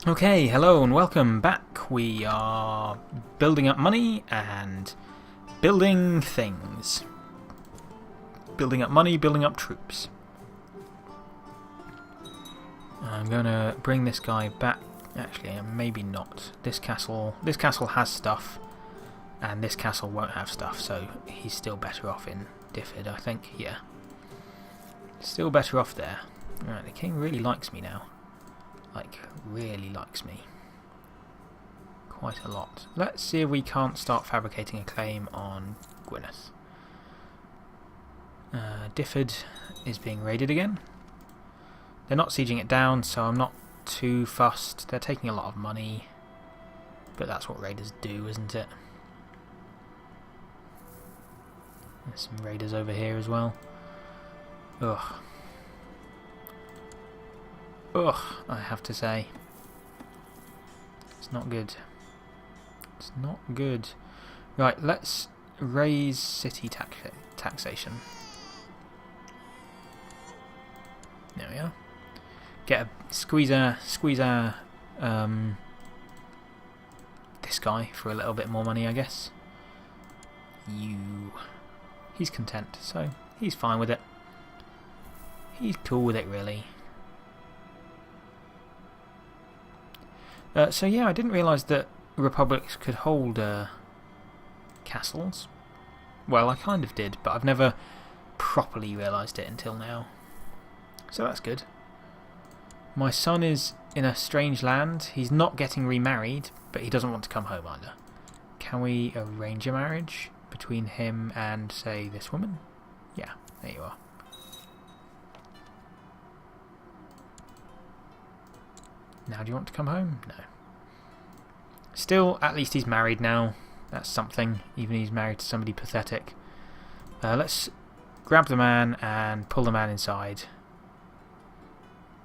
Okay, hello and welcome back. We are building up money and building things. Building up money, building up troops. I'm going to bring this guy back. Actually, maybe not. This castle has stuff, and this castle won't have stuff, so he's still better off in Diffid, I think. Yeah. Still better off there. Right, the king really likes me now. Like, really likes me. Quite a lot. Let's see if we can't start fabricating a claim on Gwyneth. Diffid is being raided again. They're not sieging it down, so I'm not too fussed. They're taking a lot of money, but that's what raiders do, isn't it? There's some raiders over here as well. Ugh. Ugh, I have to say. It's not good. It's not good. Right, let's raise city taxation. There we are. Get a squeeze our this guy for a little bit more money, I guess. He's content, so he's fine with it. He's cool with it, really. So yeah, I didn't realise that republics could hold castles. Well, I kind of did, but I've never properly realised it until now. So that's good. My son is in a strange land. He's not getting remarried, but he doesn't want to come home either. Can we arrange a marriage between him and, say, this woman? Yeah, there you are. Now, do you want to come home? No. Still, at least he's married now. That's something, even if he's married to somebody pathetic. Let's grab the man and pull the man inside.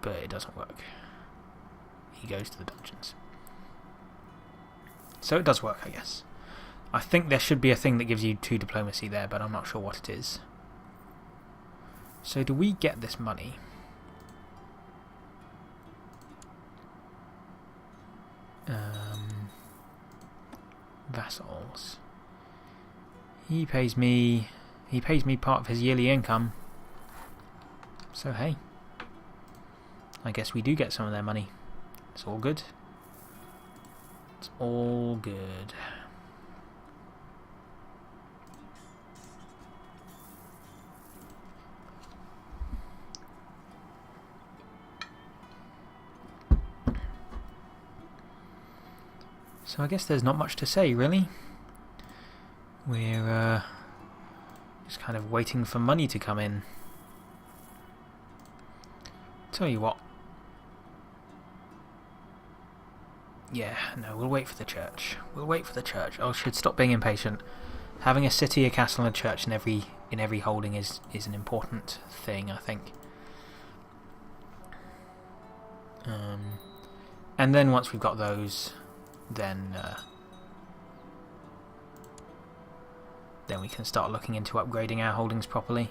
But it doesn't work. He goes to the dungeons. So it does work, I guess. I think there should be a thing that gives you 2 diplomacy there, but I'm not sure what it is. So do we get this money? Vassals. He pays me part of his yearly income. So hey, I guess we do get some of their money. It's all good. It's all good. So I guess there's not much to say, really. We're just kind of waiting for money to come in. Tell you what. Yeah, no, we'll wait for the church. We'll wait for the church. I should stop being impatient. Having a city, a castle, and a church in every holding is an important thing, I think. And then once we've got those, then we can start looking into upgrading our holdings properly.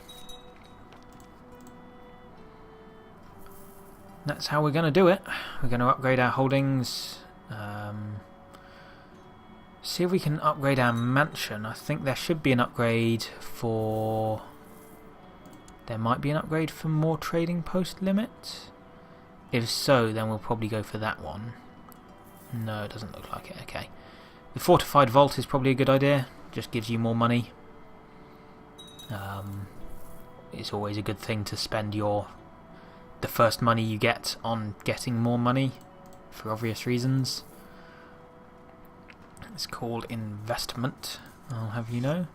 That's how we're going to do it. We're going to upgrade our holdings. See if we can upgrade our mansion. I think there should be an upgrade for... There might be an upgrade for more trading post limit. If so, then we'll probably go for that one. No, it doesn't look like it. Okay. The fortified vault is probably a good idea. Just gives you more money. It's always a good thing to spend the first money you get on getting more money, for obvious reasons. It's called investment, I'll have you know.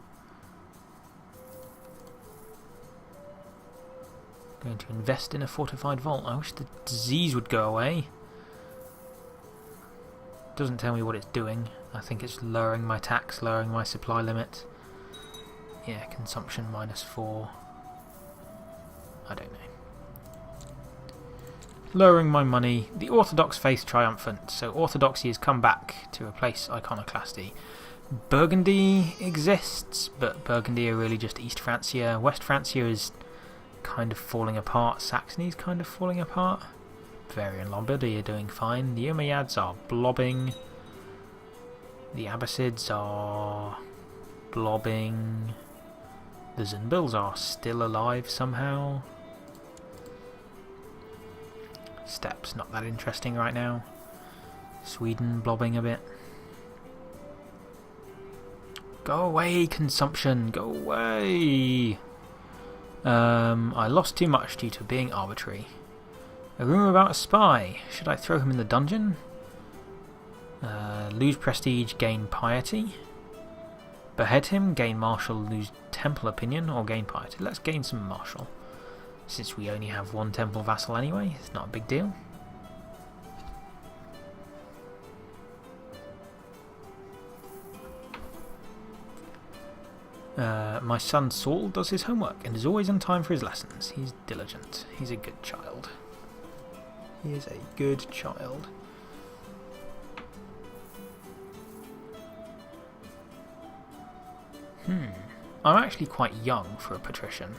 Going to invest in a fortified vault. I wish the disease would go away. Doesn't tell me what it's doing. I think it's lowering my tax, lowering my supply limit. Yeah, consumption -4. I don't know. Lowering my money. The Orthodox faith triumphant. So Orthodoxy has come back to replace iconoclasty. Burgundy exists, but Burgundy are really just East Francia. West Francia is kind of falling apart. Saxony's kind of falling apart. Bavarian Lombardy are doing fine. The Umayyads are blobbing. The Abbasids are blobbing. The Zunbils are still alive somehow. Steppes not that interesting right now. Sweden blobbing a bit. Go away, consumption! Go away! I lost too much due to being arbitrary. A rumour about a spy. Should I throw him in the dungeon? Lose prestige, gain piety. Behead him, gain martial, lose temple opinion, or gain piety. Let's gain some martial. Since we only have one temple vassal anyway, it's not a big deal. My son Saul does his homework and is always on time for his lessons. He's diligent. He's a good child. He is a good child. I'm actually quite young for a patrician.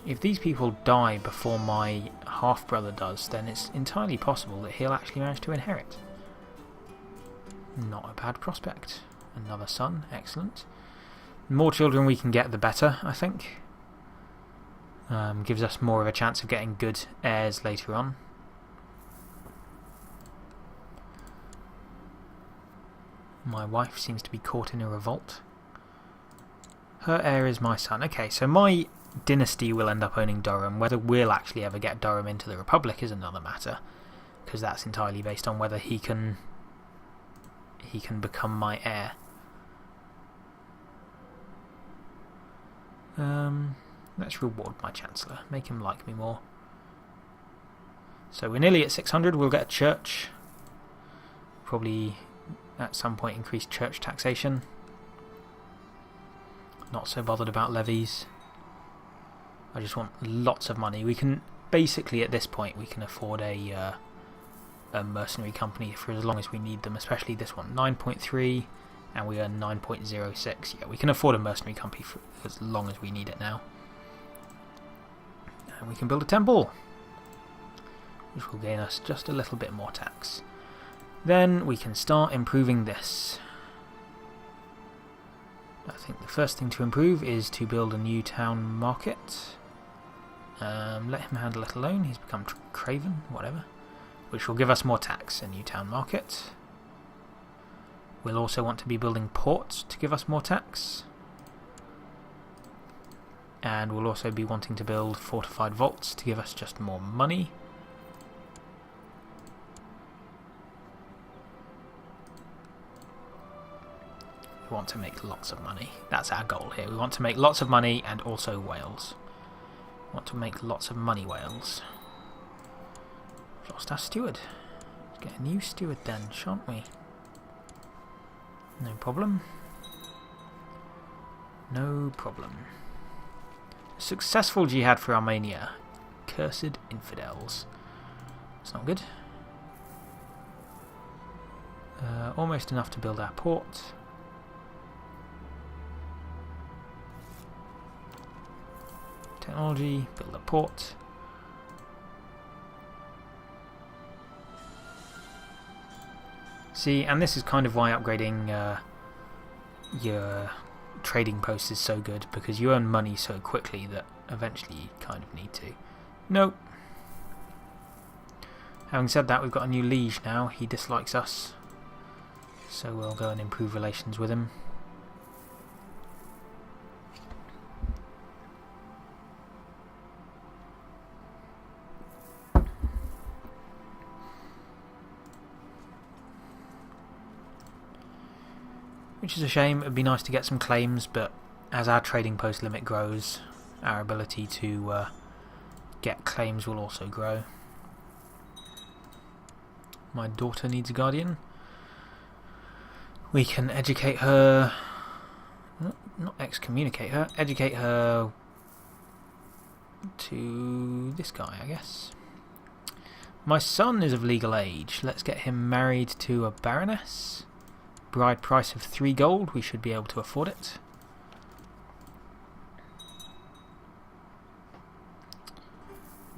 If these people die before my half-brother does, then it's entirely possible that he'll actually manage to inherit. Not a bad prospect. Another son, excellent. The more children we can get, the better, I think. Gives us more of a chance of getting good heirs later on. My wife seems to be caught in a revolt. Her heir is my son. Okay, so my dynasty will end up owning Durham. Whether we'll actually ever get Durham into the Republic is another matter, because that's entirely based on whether he can become my heir. Let's reward my Chancellor. Make him like me more. So we're nearly at 600. We'll get a church. Probably at some point increase church taxation. Not so bothered about levies. I just want lots of money. We can basically at this point we can afford a mercenary company for as long as we need them, especially this one. 9.3 and we earn 9.06. Yeah, we can afford a mercenary company for as long as we need it now. And we can build a temple, which will gain us just a little bit more tax. Then we can start improving this. I think the first thing to improve is to build a new town market. Let him handle it alone. He's become craven, whatever. Which will give us more tax. A new town market. We'll also want to be building ports to give us more tax. And we'll also be wanting to build fortified vaults to give us just more money. We want to make lots of money. That's our goal here. We want to make lots of money and also Wales. We want to make lots of money Wales. We've lost our steward. Let's get a new steward then, shan't we? No problem. No problem. Successful jihad for Armenia. Cursed infidels. That's not good. Almost enough to build our port. Technology, build a port. See, and this is kind of why upgrading your trading post is so good, because you earn money so quickly that eventually you kind of need to. Nope. Having said that, we've got a new liege now. He dislikes us, so we'll go and improve relations with him. Which is a shame. It would be nice to get some claims, but as our trading post limit grows, our ability to get claims will also grow. My daughter needs a guardian. We can educate her, not excommunicate her, educate her to this guy, I guess. My son is of legal age. Let's get him married to a baroness. Bride price of 3 gold. We should be able to afford it.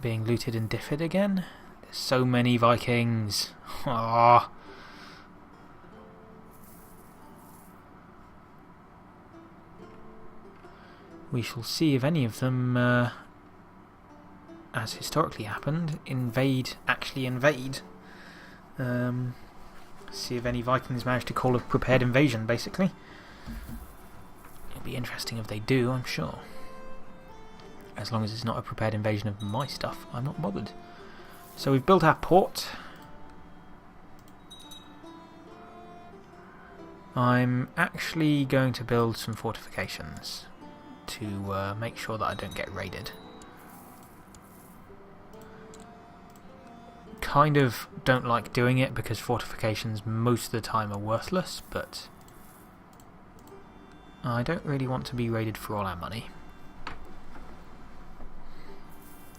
Being looted and differed again. So many Vikings. Ah. We shall see if any of them, as historically happened, actually invade. See if any Vikings manage to call a prepared invasion, basically. It'll be interesting if they do, I'm sure. As long as it's not a prepared invasion of my stuff, I'm not bothered. So we've built our port. I'm actually going to build some fortifications to make sure that I don't get raided. Kind of don't like doing it because fortifications most of the time are worthless, but I don't really want to be raided for all our money.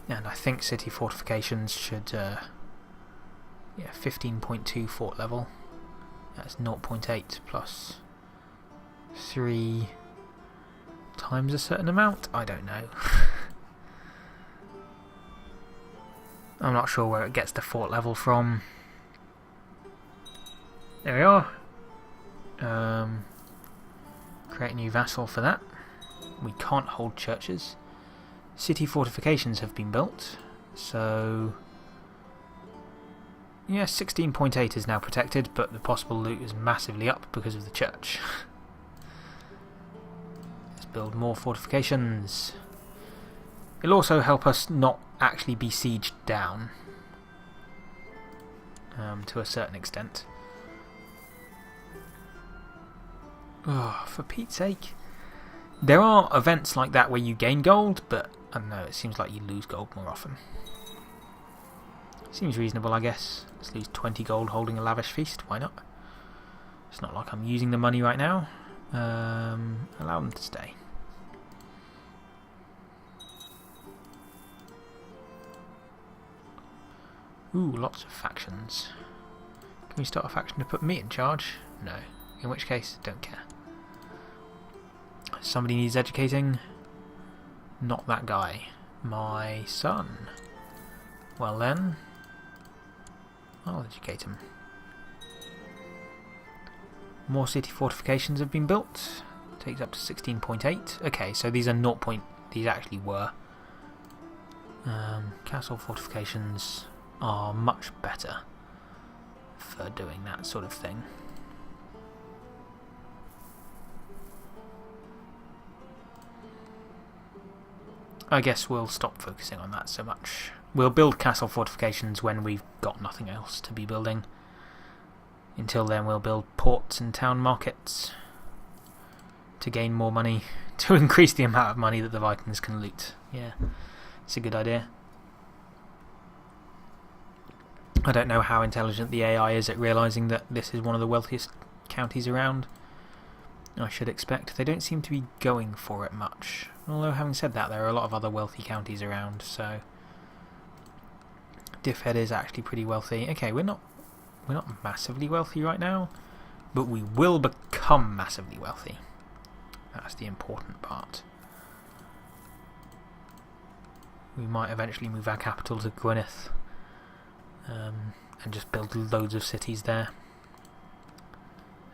And I think city fortifications should, 15.2 fort level. That's 0.8 plus 3 times a certain amount? I don't know. I'm not sure where it gets the fort level from. There we are. Create a new vassal for that. We can't hold churches. City fortifications have been built, so yeah, 16.8 is now protected, but the possible loot is massively up because of the church. Let's build more fortifications. It'll also help us not actually be sieged down to a certain extent. Oh, for Pete's sake. There are events like that where you gain gold, but I don't know, it seems like you lose gold more often. Seems reasonable, I guess. Let's lose 20 gold holding a lavish feast. Why not? It's not like I'm using the money right now. Allow them to stay. Ooh, lots of factions. Can we start a faction to put me in charge? No. In which case, don't care. Somebody needs educating. Not that guy. My son. Well then, I'll educate him. More city fortifications have been built. Takes up to 16.8. Okay, so these are these actually were. Castle fortifications are much better for doing that sort of thing. I guess we'll stop focusing on that so much. We'll build castle fortifications when we've got nothing else to be building. Until then we'll build ports and town markets to gain more money, to increase the amount of money that the Vikings can loot. Yeah, it's a good idea. I don't know how intelligent the AI is at realising that this is one of the wealthiest counties around. I should expect. They don't seem to be going for it much. Although, having said that, there are a lot of other wealthy counties around, so Diffhead is actually pretty wealthy. Okay, we're not massively wealthy right now, but we will become massively wealthy. That's the important part. We might eventually move our capital to Gwynedd, and just build loads of cities there.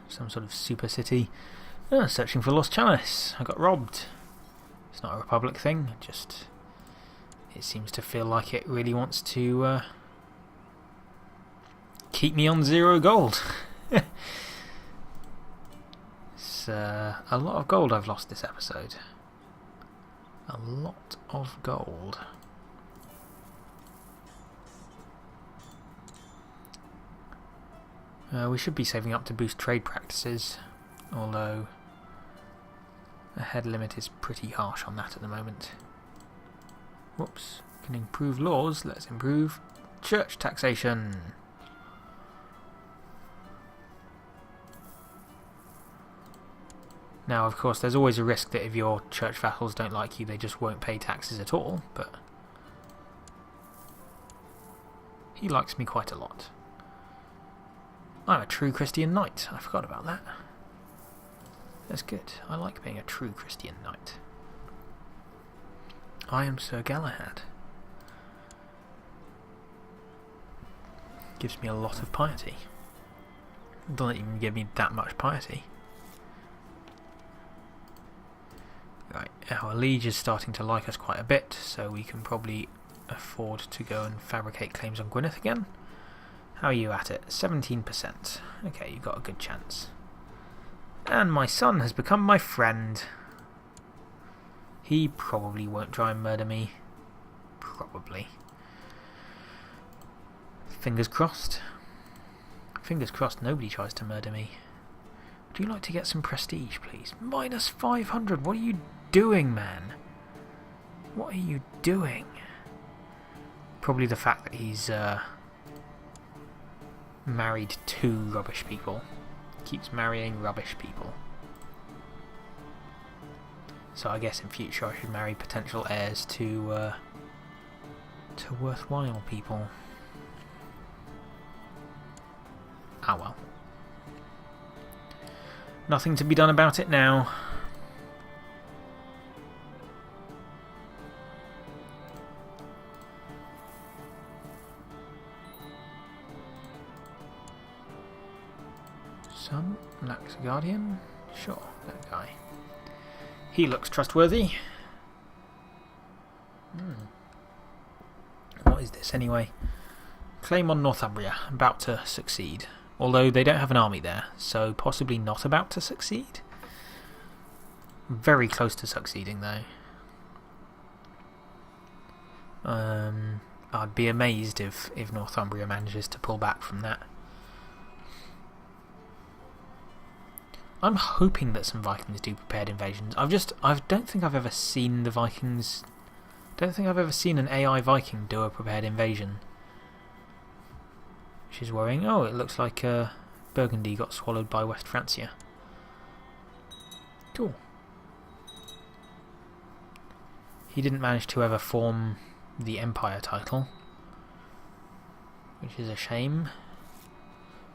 Some sort of super city. Searching for Lost Chalice. I got robbed. It's not a Republic thing, it seems to feel like it really wants to keep me on 0 gold. It's a lot of gold I've lost this episode. A lot of gold. We should be saving up to boost trade practices, although a head limit is pretty harsh on that at the moment. Whoops. Can improve laws. Let's improve church taxation. Now, of course, there's always a risk that if your church vassals don't like you, they just won't pay taxes at all, but he likes me quite a lot. I'm a true Christian knight. I forgot about that. That's good. I like being a true Christian knight. I am Sir Galahad. Gives me a lot of piety. Doesn't even give me that much piety. Right, our liege is starting to like us quite a bit, so we can probably afford to go and fabricate claims on Gwynedd again. How are you at it? 17%. Okay, you've got a good chance. And my son has become my friend. He probably won't try and murder me. Probably. Fingers crossed. Fingers crossed nobody tries to murder me. Would you like to get some prestige, please? Minus 500. What are you doing, man? What are you doing? Probably the fact that he's married 2 rubbish people. Keeps marrying rubbish people. So I guess in future I should marry potential heirs to worthwhile people. Ah well. Nothing to be done about it now. Son, lacks a guardian? Sure, that guy. He looks trustworthy. What is this anyway? Claim on Northumbria, about to succeed. Although they don't have an army there, so possibly not about to succeed. Very close to succeeding though. I'd be amazed if Northumbria manages to pull back from that. I'm hoping that some Vikings do prepared invasions. I don't think I've ever seen the Vikings. Don't think I've ever seen an AI Viking do a prepared invasion. Which is worrying. Oh, it looks like Burgundy got swallowed by West Francia. Cool. He didn't manage to ever form the Empire title, which is a shame.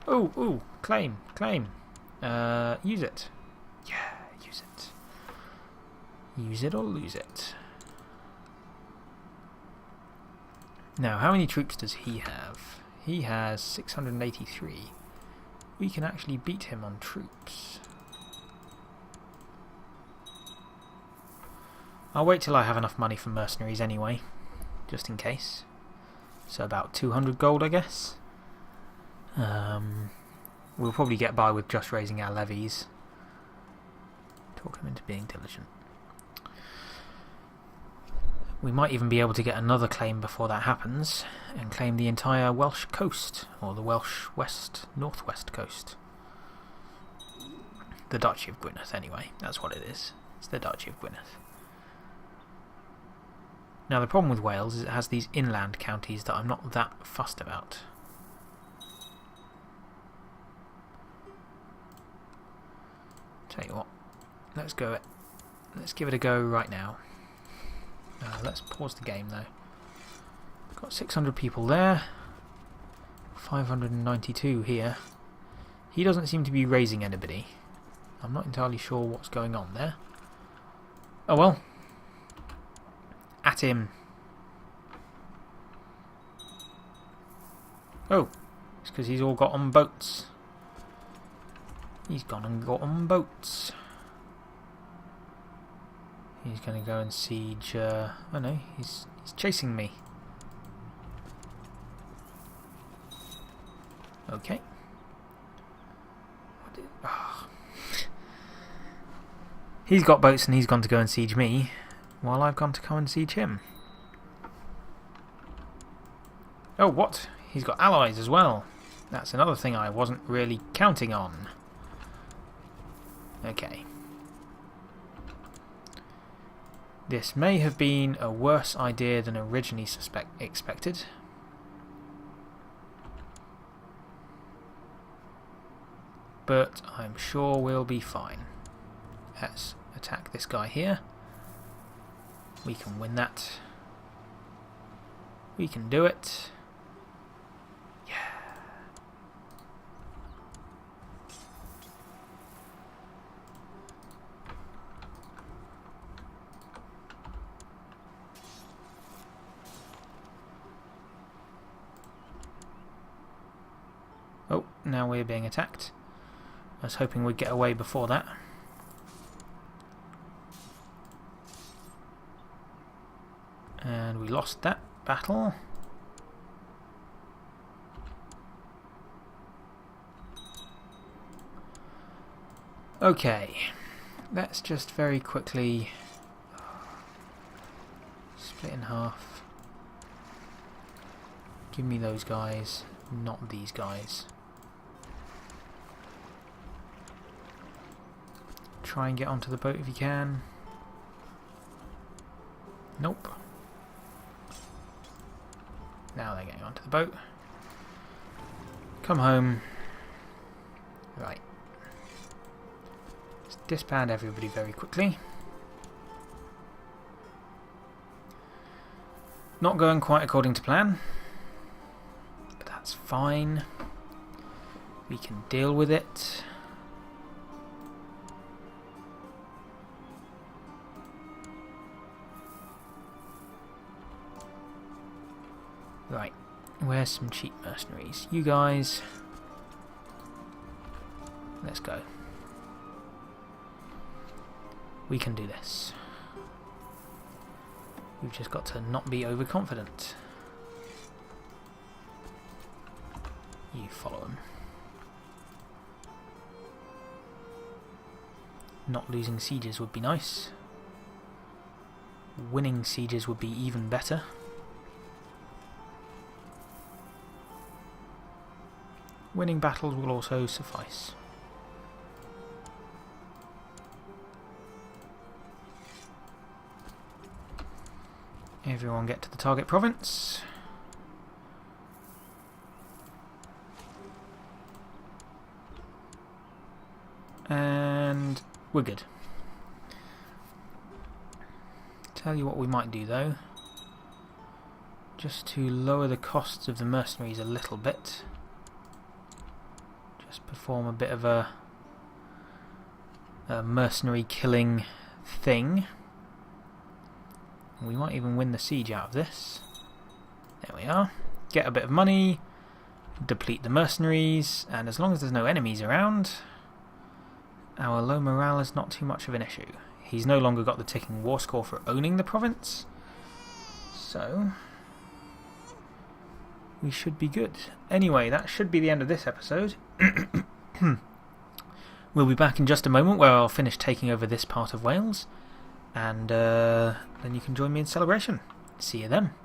Ooh, claim. Use it. Yeah, use it. Use it or lose it. Now, how many troops does he have? He has 683. We can actually beat him on troops. I'll wait till I have enough money for mercenaries anyway, just in case. So about 200 gold, I guess. We'll probably get by with just raising our levies. Talk him into being diligent. We might even be able to get another claim before that happens and claim the entire Welsh coast, or the Welsh northwest coast. The Duchy of Gwynedd, anyway. That's what it is. It's the Duchy of Gwynedd. Now the problem with Wales is it has these inland counties that I'm not that fussed about. Tell you what, let's give it a go right now. Let's pause the game though. Got 600 people there, 592 here. He doesn't seem to be raising anybody. I'm not entirely sure what's going on there. Oh well. At him. Oh, it's because he's all got on boats. He's gone and got on boats. He's going to go and siege... oh no, he's chasing me. Okay. He's got boats and he's gone to go and siege me, while I've gone to come and siege him. Oh, what? He's got allies as well. That's another thing I wasn't really counting on. Okay. This may have been a worse idea than originally expected. But I'm sure we'll be fine. Let's attack this guy here. We can win that. We can do it. Yeah. Oh, now we're being attacked. I was hoping we'd get away before that. And we lost that battle. Okay, let's just very quickly split in half. Give me those guys, not these guys. Try and get onto the boat if you can. Nope. Now they're getting onto the boat. Come home. Right. Let's disband everybody very quickly. Not going quite according to plan. But that's fine. We can deal with it. Right, where's some cheap mercenaries? You guys, let's go. We can do this. We've just got to not be overconfident. You follow them. Not losing sieges would be nice. Winning sieges would be even better. Winning battles will also suffice. Everyone get to the target province. And we're good. Tell you what we might do though. Just to lower the costs of the mercenaries a little bit. Perform a bit of a mercenary killing thing. We might even win the siege out of this. There we are. Get a bit of money, deplete the mercenaries, and as long as there's no enemies around, our low morale is not too much of an issue. He's no longer got the ticking war score for owning the province, so we should be good. Anyway, that should be the end of this episode. We'll be back in just a moment where I'll finish taking over this part of Wales, and then you can join me in celebration. See you then.